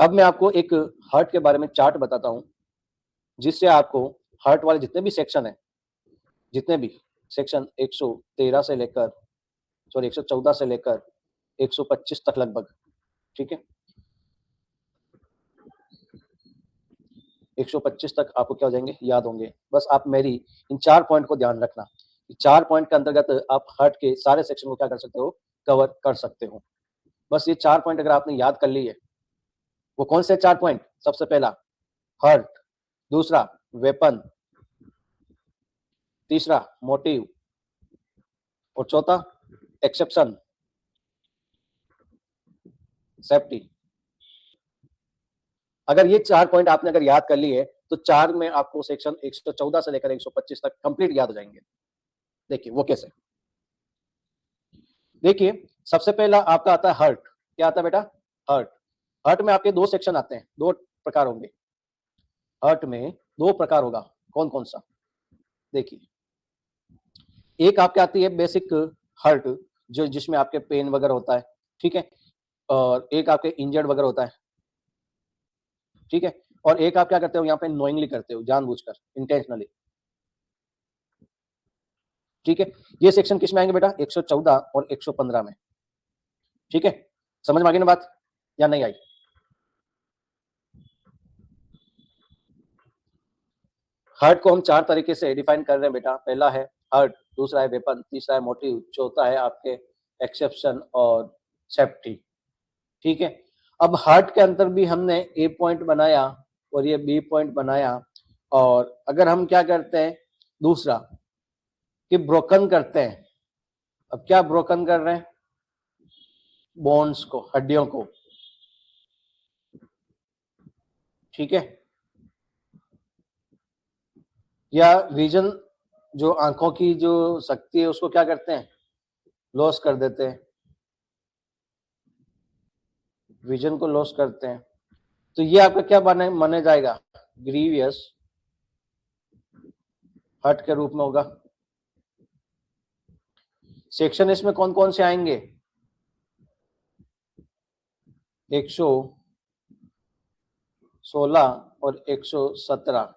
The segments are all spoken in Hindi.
अब मैं आपको एक हर्ट के बारे में चार्ट बताता हूं, जिससे आपको हर्ट वाले जितने भी सेक्शन है, जितने भी सेक्शन 113 से लेकर 114 से लेकर 125 तक लगभग, ठीक है, 125 तक आपको क्या हो जाएंगे, याद होंगे। बस आप मेरी इन 4 पॉइंट को ध्यान रखना। 4 पॉइंट के अंतर्गत आप हर्ट के सारे सेक्शन को क्या कर सकते हो, कवर कर सकते हो। बस ये 4 पॉइंट अगर आपने याद कर लिए, वो कौन से 4 पॉइंट? सबसे पहला हर्ट, दूसरा वेपन, तीसरा मोटिव, और चौथा एक्सेप्शन, सेफ्टी। अगर ये 4 पॉइंट आपने अगर याद कर लिए तो 4 में आपको सेक्शन 114 से लेकर 125 तक कंप्लीट याद हो जाएंगे। देखिए वो कैसे, देखिए सबसे पहला आपका आता है हर्ट। क्या आता है बेटा? हर्ट। हर्ट में आपके 2 सेक्शन आते हैं, 2 प्रकार होंगे। हर्ट में 2 प्रकार होगा। कौन कौन सा? देखिए, एक आपके आती है बेसिक हर्ट, जो जिसमें आपके पेन वगैरह होता है, ठीक है, और एक आपके इंजर्ड वगैरह होता है, ठीक है, और एक आप क्या करते हो यहाँ पे नोइंगली करते हो, जानबूझकर, इंटेंशनली, ठीक है। ये सेक्शन किस में आएंगे बेटा? 114 और 115 में, ठीक है। समझ में आ गई ना बात या नहीं आई? हर्ट को हम 4 तरीके से डिफाइन कर रहे हैं बेटा। पहला है हर्ट, दूसरा है वेपन, तीसरा है मोटिव, चौथा है आपके एक्सेप्शन और सेफ्टी, ठीक है। अब हर्ट के अंदर भी हमने ए पॉइंट बनाया और ये बी पॉइंट बनाया, और अगर हम क्या करते हैं दूसरा कि ब्रोकन करते हैं। अब क्या ब्रोकन कर रहे हैं? बोन्स को, हड्डियों को, ठीक है, या विजन, जो आंखों की जो शक्ति है उसको क्या करते हैं, लॉस कर देते हैं, विजन को लॉस करते हैं। तो ये आपका क्या माने जाएगा? ग्रीवियस हर्ट के रूप में होगा। सेक्शन इसमें कौन कौन से आएंगे? 116 और 117,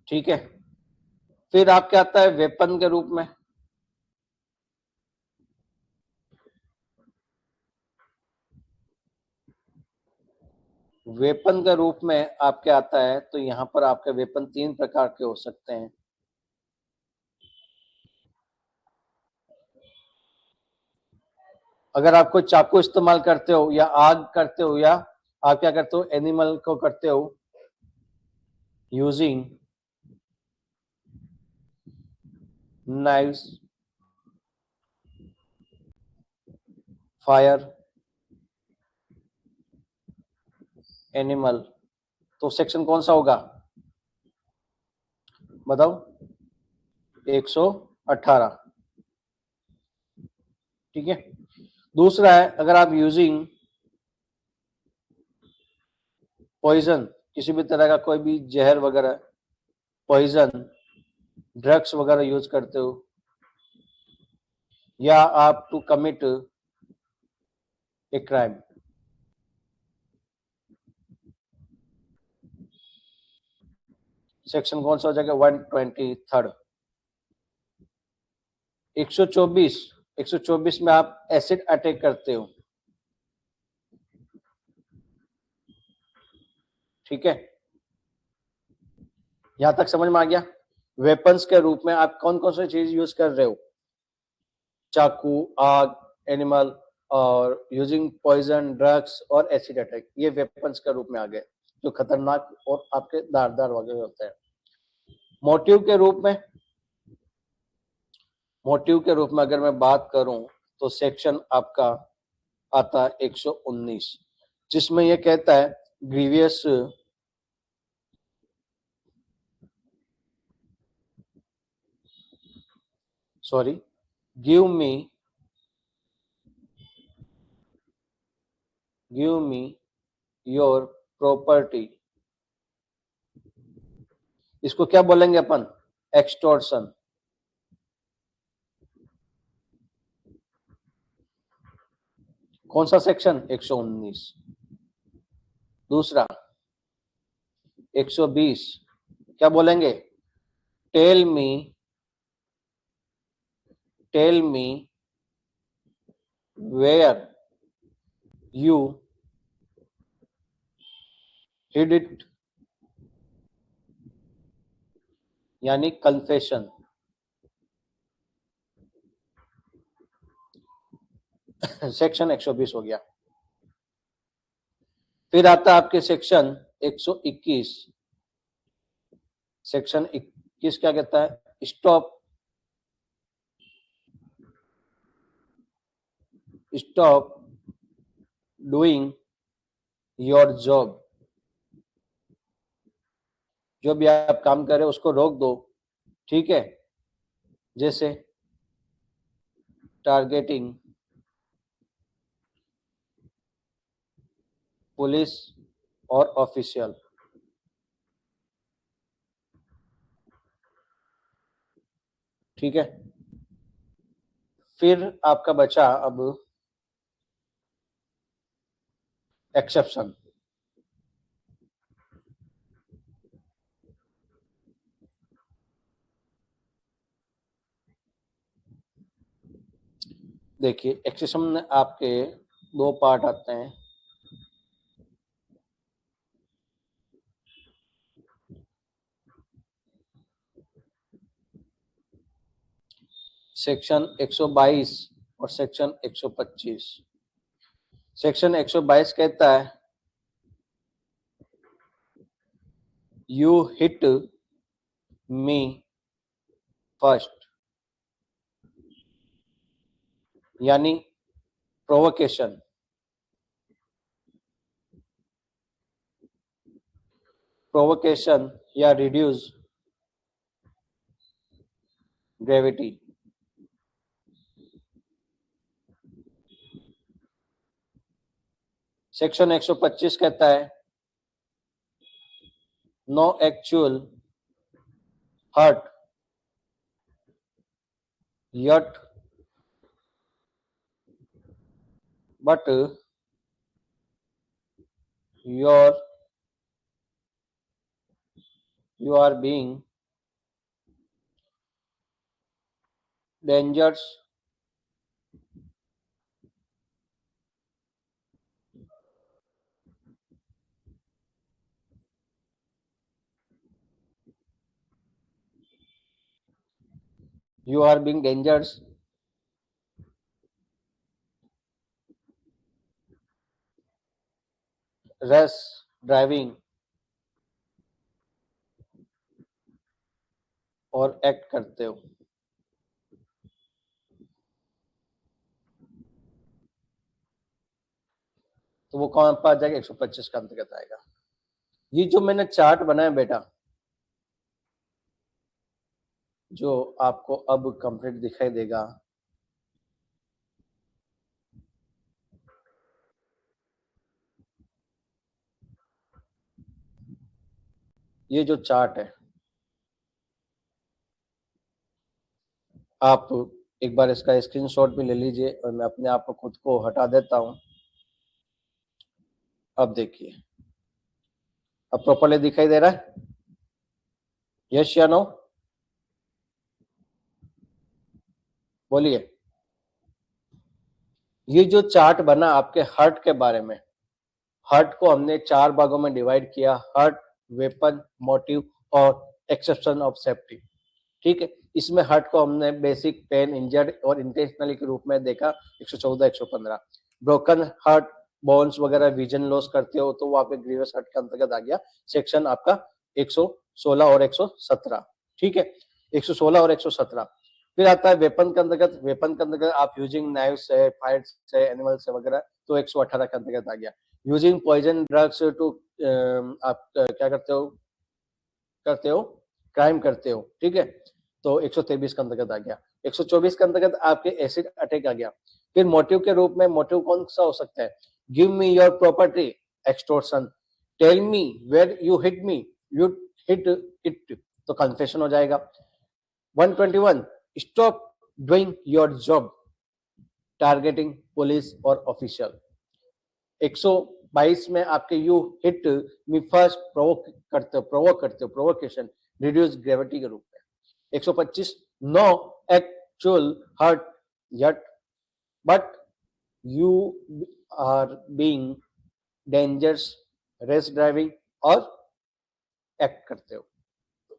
ठीक है। फिर आपके आता है वेपन के रूप में, वेपन के रूप में आपके आता है, तो यहां पर आपके वेपन 3 प्रकार के हो सकते हैं। अगर आप कोई चाकू इस्तेमाल करते हो या आग करते हो, या आप क्या करते हो, एनिमल को करते हो यूजिंग नाइव्स, फायर, एनिमल, तो सेक्शन कौन सा होगा बताओ? 118, ठीक है। दूसरा है अगर आप यूजिंग पॉइजन, किसी भी तरह का कोई भी जहर वगैरह, पॉइजन, ड्रग्स वगैरह यूज करते हो, या आप to commit a crime, section कौन सा हो जाएगा? 123। 124, 124 में आप एसिड अटैक करते हो, ठीक है। यहां तक समझ में आ गया? वेपन्स के रूप में आप कौन कौन सी चीज यूज कर रहे हो? चाकू, आग, एनिमल, और यूजिंग पॉइजन, ड्रग्स और एसिड अटैक, ये वेपन्स के रूप में आ गए, जो खतरनाक और आपके धारदार वगैरह होते हैं। मोटिव के रूप में, मोटिव के रूप में अगर मैं बात करूं तो सेक्शन आपका आता है 119, जिसमें यह कहता है grievous sorry give me your property. इसको क्या बोलेंगे अपन? एक्सटॉर्शन। कौन सा सेक्शन? 119। दूसरा 120, क्या बोलेंगे? Tell me where you hid it, यानी कन्फेशन। सेक्शन 120 हो गया। फिर आता है आपके सेक्शन 121। सेक्शन 21 क्या कहता है? Stop doing your job. जो भी आप काम कर रहे हो उसको रोक दो, ठीक है? जैसे टारगेटिंग पुलिस और ऑफिशियल, ठीक है? फिर आपका बचा अब एक्सेप्शन। देखिए एक्सेप्शन में आपके दो पार्ट आते हैं। सेक्शन 122 और सेक्शन 125। सेक्शन 122 कहता है यू हिट मी फर्स्ट, यानी प्रोवोकेशन। प्रोवोकेशन या रिड्यूस ग्रेविटी। सेक्शन 125 कहता है no actual hurt yet but your you are being dangerous you are being dangerous rash driving और एक्ट करते हो। तो वो कौन पर आ जाएगा? 125 का अंतर्गत आएगा। ये जो मैंने चार्ट बनाया बेटा, जो आपको अब कंप्लीट दिखाई देगा, ये जो चार्ट है आप एक बार इसका स्क्रीनशॉट भी ले लीजिए और मैं अपने आप को खुद को हटा देता हूं। अब देखिए, अब प्रॉपर्ली दिखाई दे रहा है? यस या नो? बोलिए। ये जो चार्ट बना आपके हर्ट के बारे में, हर्ट को हमने 4 भागों में डिवाइड किया, हर्ट, वेपन, मोटिव और एक्सेप्शन ऑफ सेफ्टी, ठीक है? इसमें हर्ट को हमने बेसिक, पेन, इंजर्ड और इंटेंशनली के रूप में देखा 114, 115। ब्रोकन हार्ट, बोन्स वगैरह, विजन लॉस करते हो तो वो आपके ग्रीवियस हर्ट के अंतर्गत आ गया। सेक्शन आपका 116 और 117, ठीक है? 116 और 117। फिर आता है वेपन के अंतर्गत। वेपन के अंतर्गत आप यूजिंग नाइफ से, फायर से, एनिमल से वगैरह, तो 118 के अंतर्गत आ गया। यूजिंग पॉइजन ड्रग्स टू आप क्या करते हो क्राइम करते हो, ठीक है? तो 123 के अंतर्गत आ गया। 124 के अंतर्गत आपके एसिड अटैक आ गया। फिर मोटिव के रूप में मोटिव कौन सा हो सकता है? Give me your property, extortion. Tell me where you hit me, you hit it, तो कन्फेशन हो जाएगा। 121 stop doing your job, targeting police और ऑफिशियल। 122 में आपके you hit me first provoke करते हो प्रोवोकेशन रिड्यूस ग्रेविटी के रूप में। 125 no actual hurt yet but you are being dangerous race driving और एक्ट करते हो।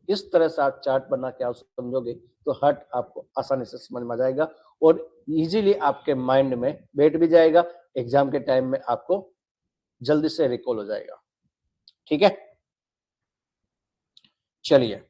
इस तरह से आप चार्ट बना के आप समझोगे तो हर्ट आपको आसानी से समझ में आ जाएगा और इजीली आपके माइंड में बैठ भी जाएगा, एग्जाम के टाइम में आपको जल्दी से रिकॉल हो जाएगा। ठीक है, चलिए